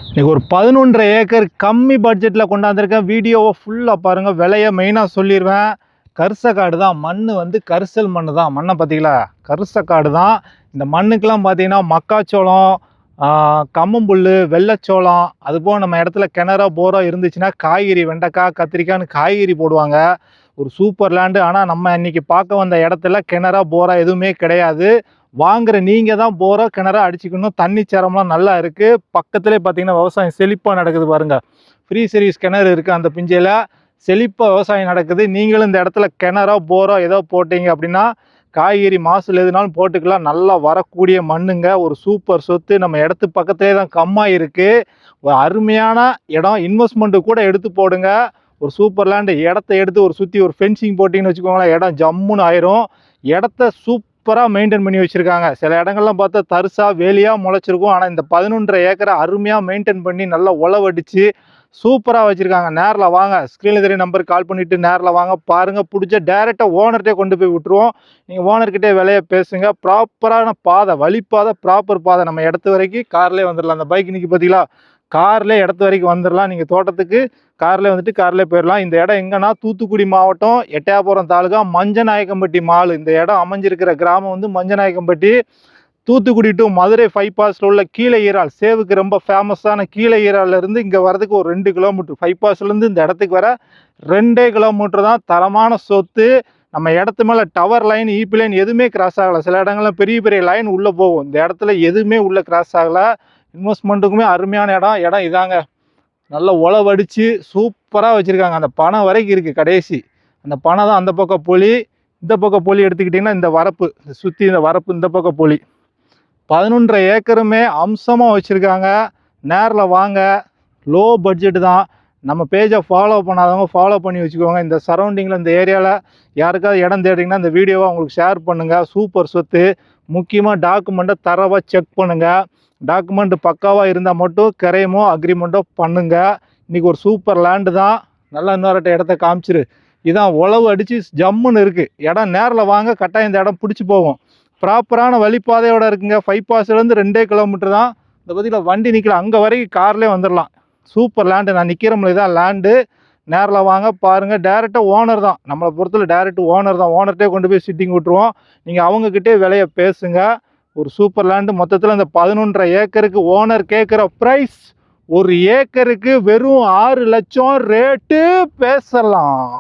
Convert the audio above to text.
இன்னைக்கு ஒரு 11.5 ஏக்கர் கம்மி பட்ஜெட்டில் கொண்டாந்துருக்கேன். வீடியோவை ஃபுல்லாக பாருங்கள். விலையை மெயினாக சொல்லிடுவேன். கரிசக்காடு தான். மண் வந்து கரிசல் மண் தான். மண்ணை பார்த்தீங்களா, கரிசக்காடு தான். இந்த மண்ணுக்கெல்லாம் பார்த்தீங்கன்னா மக்காச்சோளம், கம்மம்புல், வெள்ளைச்சோளம், அதுபோல் நம்ம இடத்துல கிணறோ போரோ இருந்துச்சுன்னா காய்கறி, வெண்டைக்காய், கத்திரிக்காய்னு காய்கறி போடுவாங்க. ஒரு சூப்பர் லேண்டு. ஆனால் நம்ம இன்றைக்கி பார்க்க வந்த இடத்துல கிணறா போரா எதுவுமே கிடையாது. வாங்குற நீங்கள் தான் போரோ கிணறா அடிச்சுக்கணும். தண்ணி சேரம்லாம் நல்லா இருக்குது. பக்கத்துலேயே பார்த்தீங்கன்னா விவசாயம் செழிப்பாக நடக்குது பாருங்கள். ஃப்ரீ சர்வீஸ் கிணறு இருக்குது. அந்த பிஞ்சையில் செழிப்பாக விவசாயம் நடக்குது. நீங்களும் இந்த இடத்துல கிணறோ போரோ ஏதோ போட்டிங்க அப்படின்னா காய்கறி மாசுல எதுனாலும் போட்டுக்கலாம். நல்லா வரக்கூடிய மண்ணுங்க. ஒரு சூப்பர் சொத்து. நம்ம இடத்து பக்கத்துலேயே தான் கம்மாய் இருக்குது. ஒரு அருமையான இடம். இன்வெஸ்ட்மெண்ட்டு கூட எடுத்து போடுங்க. ஒரு சூப்பர் லேண்டு. இடத்த எடுத்து ஒரு சுற்றி ஒரு ஃபென்சிங் போட்டிங்கன்னு வச்சுக்கோங்களேன், இடம் ஜம்முன்னு ஆயிரும். இடத்த சூப்பராக மெயின்டைன் பண்ணி வச்சுருக்காங்க. சில இடங்கள்லாம் பார்த்தா தரிசா வேலியாக முளைச்சிருக்கும். ஆனால் இந்த 11.5 ஏக்கரை அருமையாக மெயின்டைன் பண்ணி நல்லா உழவடிச்சு சூப்பராக வச்சுருக்காங்க. நேரில் வாங்க. ஸ்க்ரீனில் தெரிய நம்பருக்கு கால் பண்ணிவிட்டு நேரில் வாங்க. பாருங்கள். பிடிச்ச டேரெக்டாக ஓனர்கிட்டே கொண்டு போய் விட்டுருவோம். நீங்கள் ஓனர்கிட்டே விலையை பேசுங்க. ப்ராப்பரான பாதை, வழிப்பாதை, ப்ராப்பர் பாதை. நம்ம இடத்து வரைக்கும் கார்லேயே வந்துடலாம். அந்த பைக் இன்றைக்கி பார்த்தீங்களா, கார்லேயே இடத்து வரைக்கும் வந்துடலாம். நீங்கள் தோட்டத்துக்கு கார்லேயே வந்துட்டு கார்லேயே போயிடலாம். இந்த இடம் எங்கன்னா தூத்துக்குடி மாவட்டம் எட்டயபுரம் தாலுகா மஞ்சநாயக்கம்பட்டி மால். இந்த இடம் அமைஞ்சிருக்கிற கிராமம் வந்து மஞ்சநாயக்கம்பட்டி. தூத்துக்குடி டு மதுரை பைபாஸில் உள்ள கீழே ஈரால், சேவுக்கு ரொம்ப ஃபேமஸான கீழே ஈரால்லேருந்து இங்கே வரதுக்கு ஒரு 2 கிலோமீட்டர். பைபாஸ்லேருந்து இந்த இடத்துக்கு வர 2 கிலோமீட்டர் தான். தரமான சொத்து. நம்ம இடத்து மேலே டவர் லைன், ஈபி லைன் எதுவுமே கிராஸ் ஆகலை. சில இடங்கள்லாம் பெரிய பெரிய லைன் உள்ளே போகும். இந்த இடத்துல எதுவுமே உள்ளே கிராஸ் ஆகலை. இன்வெஸ்ட்மெண்ட்டுக்குமே அருமையான இடம் இதாங்க. நல்லா உழவடிச்சு சூப்பராக வச்சுருக்காங்க. அந்த பணம் வரைக்கும் இருக்குது கடைசி. அந்த பணம் தான் அந்த பக்கம் பொலி. இந்த பக்கம் பொலி எடுத்துக்கிட்டிங்கன்னா இந்த வரப்பு, இந்த சுற்றி இந்த வரப்பு, இந்த பக்கம் பொலி. 11.5 ஏக்கருமே அம்சமாக வச்சுருக்காங்க. நேரில் வாங்க. லோ பட்ஜெட்டு தான். நம்ம பேஜை ஃபாலோ பண்ணாதவங்க ஃபாலோ பண்ணி வச்சுக்கோங்க. இந்த சரௌண்டிங்கில் இந்த ஏரியாவில் யாருக்காவது இடம் தேடிங்கன்னா இந்த வீடியோவை உங்களுக்கு ஷேர் பண்ணுங்கள். சூப்பர் சொத்து. முக்கியமாக டாக்குமெண்ட்டை தரவாக செக் பண்ணுங்கள். டாக்குமெண்ட் பக்காவாக இருந்தால் மட்டும் கிரையமோ அக்ரிமெண்ட்டோ பண்ணுங்கள். இன்றைக்கி ஒரு சூப்பர் லேண்டு தான். நல்லா இன்னொருட்ட இடத்த காமிச்சிரு. இதான் உழவு அடித்து ஜம்முன்னு இருக்குது இடம். நேரில் வாங்க. கட்டாயம் இந்த இடம் பிடிச்சி போகும். ப்ராப்பரான வழிப்பாதையோடு இருக்குங்க. பைபாஸ்லேருந்து 2 கிலோமீட்டர் தான். இந்த பற்றியில் வண்டி நிற்கல, அங்கே வரைக்கும் கார்லேயே வந்துடலாம். Super land. நான் நிற்கிறோம்ல, இதான் லேண்டு. நேரில் வாங்க. பாருங்கள். டேரெக்டாக ஓனர் தான். நம்மளை பொறுத்தவரை டேரெக்ட் ஓனர் தான். ஓனர்கிட்டே கொண்டு போய் சிட்டிங் விட்டுருவோம். நீங்கள் அவங்கக்கிட்டே விலையை பேசுங்க. ஒரு சூப்பர் லேண்டு. மொத்தத்தில் இந்த 11.5 ஏக்கருக்கு ஓனர் கேட்குற ப்ரைஸ் ஒரு ஏக்கருக்கு வெறும் 6 லட்சம் ரேட்டு பேசலாம்.